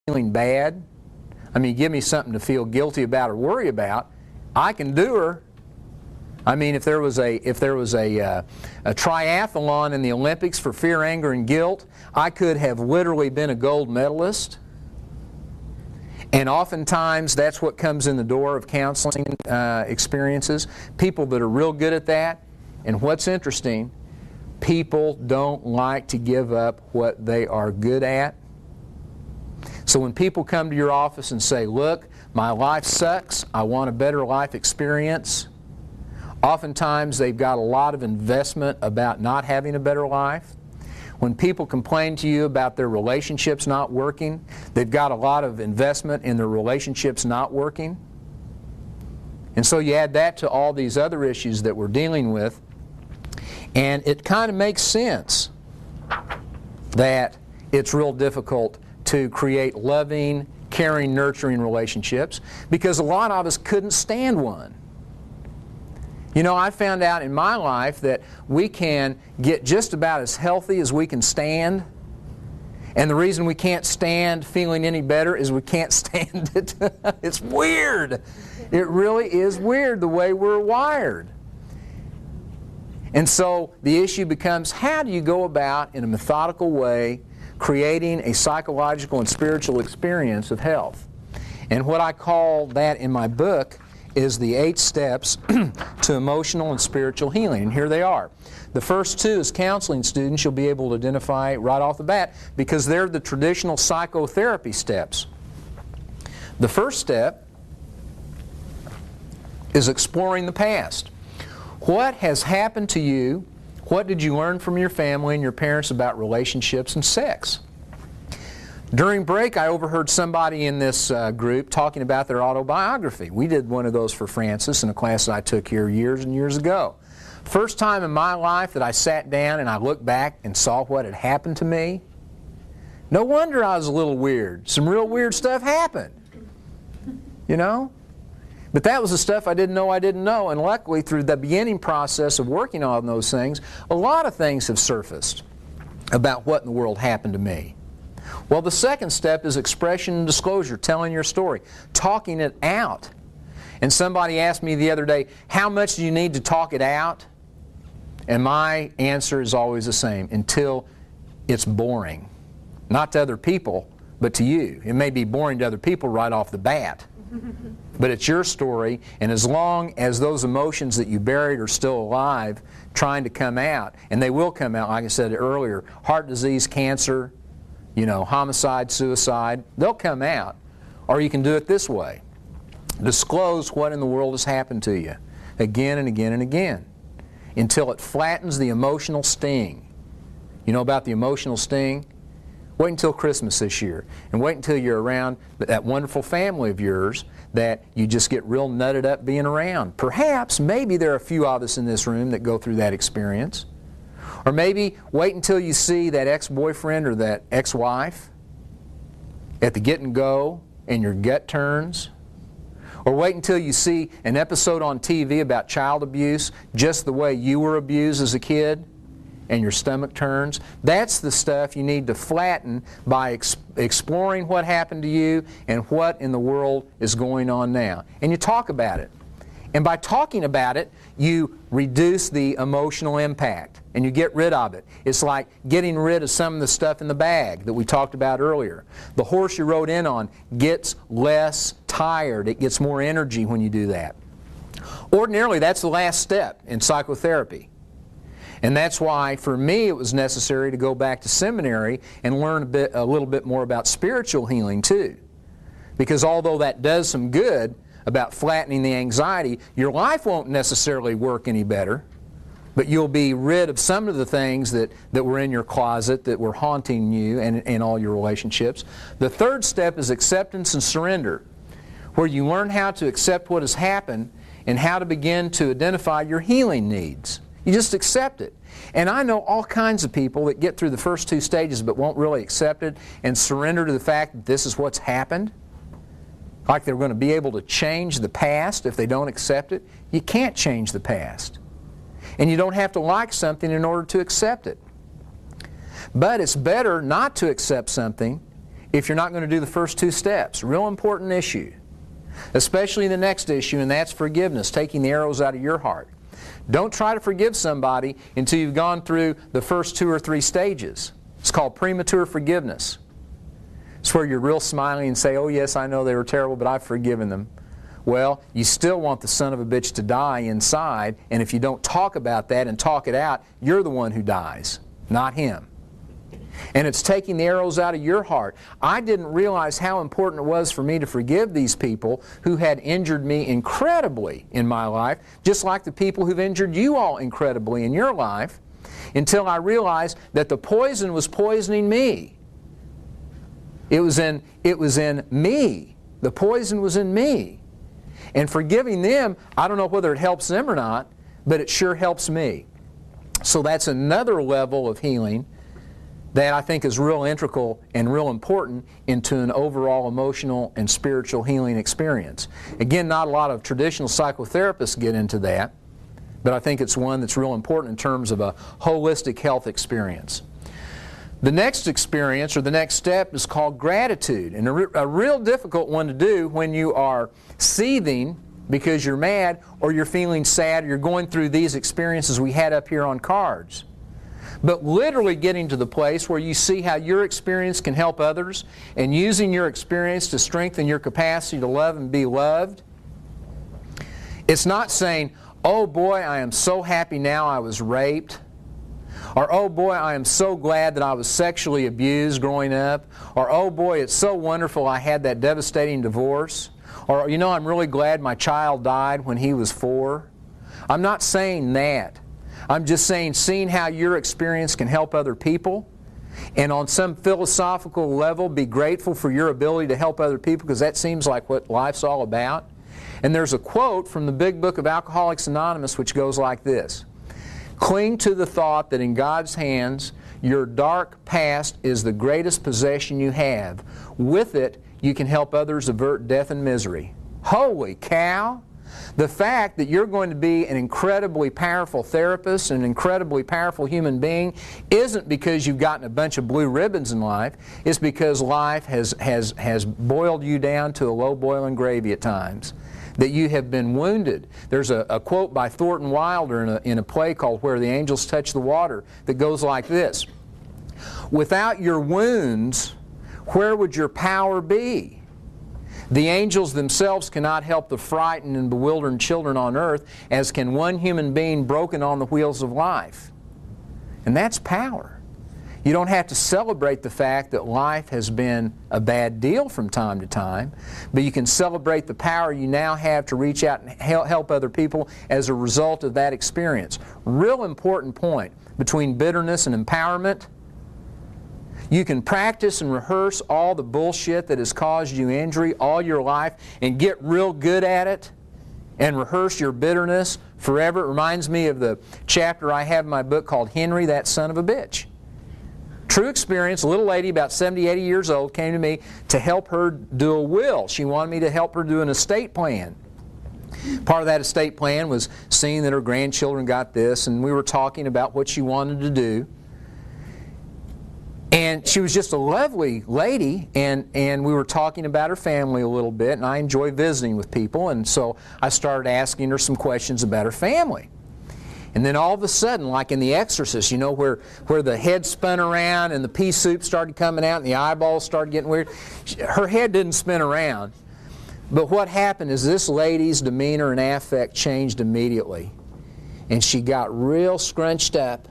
feeling bad, I mean, give me something to feel guilty about or worry about, I can do her. I mean, if there was a triathlon in the Olympics for fear, anger, and guilt, I could have literally been a gold medalist. And oftentimes, that's what comes in the door of counseling experiences. People that are real good at that. And what's interesting, people don't like to give up what they are good at. So when people come to your office and say, look, my life sucks, I want a better life experience, oftentimes they've got a lot of investment about not having a better life. When people complain to you about their relationships not working, they've got a lot of investment in their relationships not working. And so you add that to all these other issues that we're dealing with, and it kind of makes sense that it's real difficult to create loving, caring, nurturing relationships, because a lot of us couldn't stand one. You know, I found out in my life that we can get just about as healthy as we can stand, and the reason we can't stand feeling any better is we can't stand it. It's weird. It really is weird the way we're wired. And so the issue becomes, how do you go about in a methodical way creating a psychological and spiritual experience of health? And what I call that in my book is the 8 steps to emotional and spiritual healing. And here they are. The first 2, as counseling students, you'll be able to identify right off the bat because they're the traditional psychotherapy steps. The first step is exploring the past. What has happened to you? What did you learn from your family and your parents about relationships and sex? During break, I overheard somebody in this group talking about their autobiography. We did one of those for Francis in a class that I took here years and years ago. First time in my life that I sat down and I looked back and saw what had happened to me. No wonder I was a little weird. Some real weird stuff happened. You know? But that was the stuff I didn't know, and luckily through the beginning process of working on those things, a lot of things have surfaced about what in the world happened to me. Well, the second step is expression and disclosure, telling your story, talking it out. And somebody asked me the other day, how much do you need to talk it out? And my answer is always the same, until it's boring. Not to other people, but to you. It may be boring to other people right off the bat. But it's your story, and as long as those emotions that you buried are still alive, trying to come out, and they will come out, like I said earlier, heart disease, cancer, you know, homicide, suicide, they'll come out. Or you can do it this way. Disclose what in the world has happened to you, again and again and again, until it flattens the emotional sting. You know about the emotional sting? Wait until Christmas this year, and wait until you're around that wonderful family of yours that you just get real nutted up being around. Perhaps, maybe there are a few of us in this room that go through that experience. Or maybe wait until you see that ex-boyfriend or that ex-wife at the get and go and your gut turns. Or wait until you see an episode on TV about child abuse just the way you were abused as a kid and your stomach turns. That's the stuff you need to flatten by exploring what happened to you and what in the world is going on now. And you talk about it. And by talking about it, you reduce the emotional impact and you get rid of it. It's like getting rid of some of the stuff in the bag that we talked about earlier. The horse you rode in on gets less tired. It gets more energy when you do that. Ordinarily, that's the last step in psychotherapy. And that's why, for me, it was necessary to go back to seminary and learn a little bit more about spiritual healing, too. Because although that does some good about flattening the anxiety, your life won't necessarily work any better, but you'll be rid of some of the things that were in your closet that were haunting you and in all your relationships. The third step is acceptance and surrender, where you learn how to accept what has happened and how to begin to identify your healing needs. You just accept it. And I know all kinds of people that get through the first 2 stages but won't really accept it and surrender to the fact that this is what's happened. Like they're going to be able to change the past if they don't accept it. You can't change the past. And you don't have to like something in order to accept it. But it's better not to accept something if you're not going to do the first two steps. Real important issue. Especially the next issue, and that's forgiveness, taking the arrows out of your heart. Don't try to forgive somebody until you've gone through the first 2 or 3 stages. It's called premature forgiveness. It's where you're real smiling and say, oh yes, I know they were terrible, but I've forgiven them. Well, you still want the son of a bitch to die inside, and if you don't talk about that and talk it out, you're the one who dies, not him. And it's taking the arrows out of your heart. I didn't realize how important it was for me to forgive these people who had injured me incredibly in my life, just like the people who've injured you all incredibly in your life, until I realized that the poison was poisoning me. It was in me. The poison was in me. And forgiving them, I don't know whether it helps them or not, but it sure helps me. So that's another level of healing that I think is real integral and real important into an overall emotional and spiritual healing experience. Again, not a lot of traditional psychotherapists get into that, but I think it's one that's real important in terms of a holistic health experience. The next experience, or the next step, is called gratitude, and a real difficult one to do when you are seething because you're mad or you're feeling sad or you're going through these experiences we had up here on cards. But literally getting to the place where you see how your experience can help others and using your experience to strengthen your capacity to love and be loved. It's not saying, oh boy, I am so happy now I was raped. Or, oh boy, I am so glad that I was sexually abused growing up. Or, oh boy, it's so wonderful I had that devastating divorce. Or, you know, I'm really glad my child died when he was 4. I'm not saying that. I'm just saying, seeing how your experience can help other people, and on some philosophical level be grateful for your ability to help other people, because that seems like what life's all about. And there's a quote from the Big Book of Alcoholics Anonymous which goes like this: cling to the thought that in God's hands your dark past is the greatest possession you have. With it, you can help others avert death and misery. Holy cow! The fact that you're going to be an incredibly powerful therapist, an incredibly powerful human being, isn't because you've gotten a bunch of blue ribbons in life. It's because life has boiled you down to a low boiling gravy at times. That you have been wounded. There's a quote by Thornton Wilder in a play called Where the Angels Touch the Water that goes like this: without your wounds, where would your power be? The angels themselves cannot help the frightened and bewildered children on earth, as can one human being broken on the wheels of life. And that's power. You don't have to celebrate the fact that life has been a bad deal from time to time, but you can celebrate the power you now have to reach out and help other people as a result of that experience. Real important point between bitterness and empowerment. You can practice and rehearse all the bullshit that has caused you injury all your life and get real good at it and rehearse your bitterness forever. It reminds me of the chapter I have in my book called Henry, That Son of a Bitch. True experience. A little lady about 70, 80 years old came to me to help her do a will. She wanted me to help her do an estate plan. Part of that estate plan was seeing that her grandchildren got this, and we were talking about what she wanted to do. And she was just a lovely lady, and we were talking about her family a little bit, and I enjoy visiting with people, and so I started asking her some questions about her family. And then all of a sudden, like in The Exorcist, you know, where the head spun around and the pea soup started coming out and the eyeballs started getting weird, her head didn't spin around. But what happened is this lady's demeanor and affect changed immediately. And she got real scrunched up,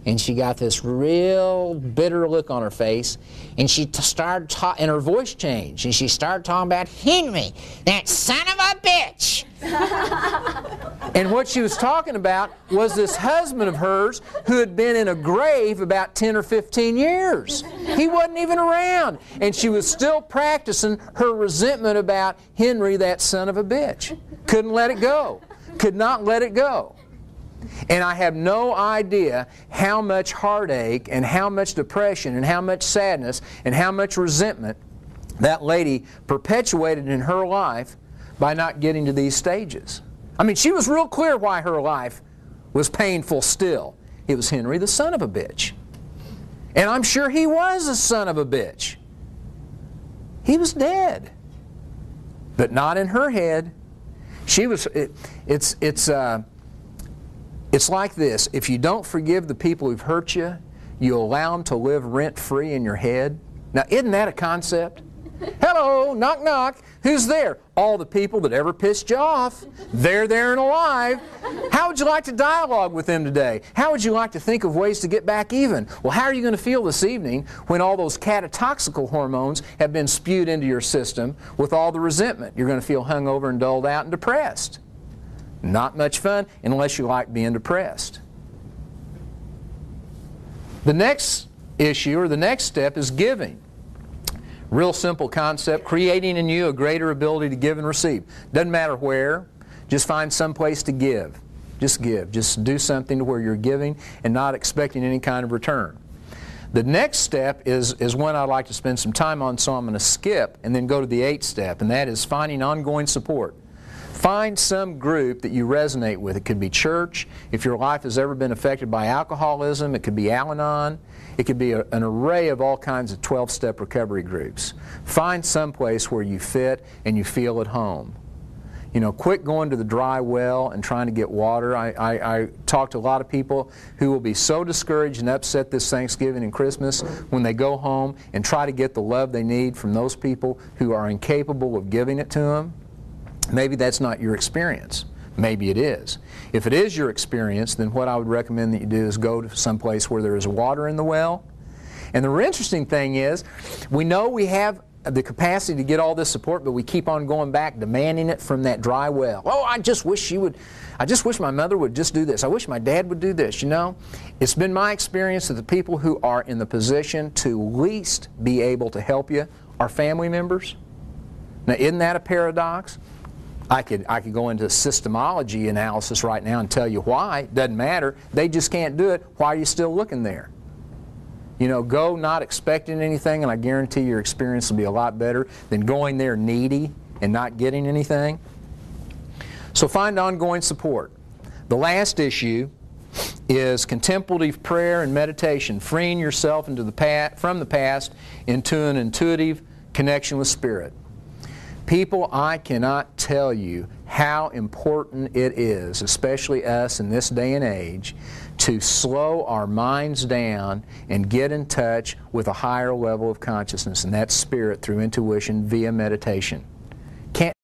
and she got this real bitter look on her face, and she started talking, and her voice changed, and she started talking about Henry, that son of a bitch. And what she was talking about was this husband of hers who had been in a grave about 10 or 15 years. He wasn't even around. And she was still practicing her resentment about Henry, that son of a bitch. Couldn't let it go. Could not let it go. And I have no idea how much heartache and how much depression and how much sadness and how much resentment that lady perpetuated in her life by not getting to these stages. I mean, she was real clear why her life was painful still. It was Henry, the son of a bitch. And I'm sure he was a son of a bitch. He was dead. But not in her head. She was, it's like this. If you don't forgive the people who've hurt you, you allow them to live rent-free in your head. Now, isn't that a concept? Hello, knock, knock. Who's there? All the people that ever pissed you off. They're there and alive. How would you like to dialogue with them today? How would you like to think of ways to get back even? Well, how are you going to feel this evening when all those catatoxical hormones have been spewed into your system with all the resentment? You're going to feel hungover and dulled out and depressed. Not much fun unless you like being depressed. The next issue, or the next step, is giving. Real simple concept, creating in you a greater ability to give and receive. Doesn't matter where, just find some place to give. Just give. Just do something to where you're giving and not expecting any kind of return. The next step is one I'd like to spend some time on, so I'm going to skip and then go to the 8th step, and that is finding ongoing support. Find some group that you resonate with. It could be church. If your life has ever been affected by alcoholism, it could be Al-Anon. It could be an array of all kinds of 12-step recovery groups. Find some place where you fit and you feel at home. You know, quit going to the dry well and trying to get water. I talk to a lot of people who will be so discouraged and upset this Thanksgiving and Christmas when they go home and try to get the love they need from those people who are incapable of giving it to them. Maybe that's not your experience. Maybe it is. If it is your experience, then what I would recommend that you do is go to some place where there is water in the well. And the interesting thing is, we know we have the capacity to get all this support, but we keep on going back, demanding it from that dry well. Oh, I just wish my mother would just do this. I wish my dad would do this, you know. It's been my experience that the people who are in the position to least be able to help you are family members. Now, isn't that a paradox? I could go into systemology analysis right now and tell you why. Doesn't matter. They just can't do it. Why are you still looking there? You know, go not expecting anything, and I guarantee your experience will be a lot better than going there needy and not getting anything. So find ongoing support. The last issue is contemplative prayer and meditation, freeing yourself from the past into an intuitive connection with Spirit. People, I cannot tell you how important it is, especially us in this day and age, to slow our minds down and get in touch with a higher level of consciousness, and that's Spirit through intuition via meditation. Can't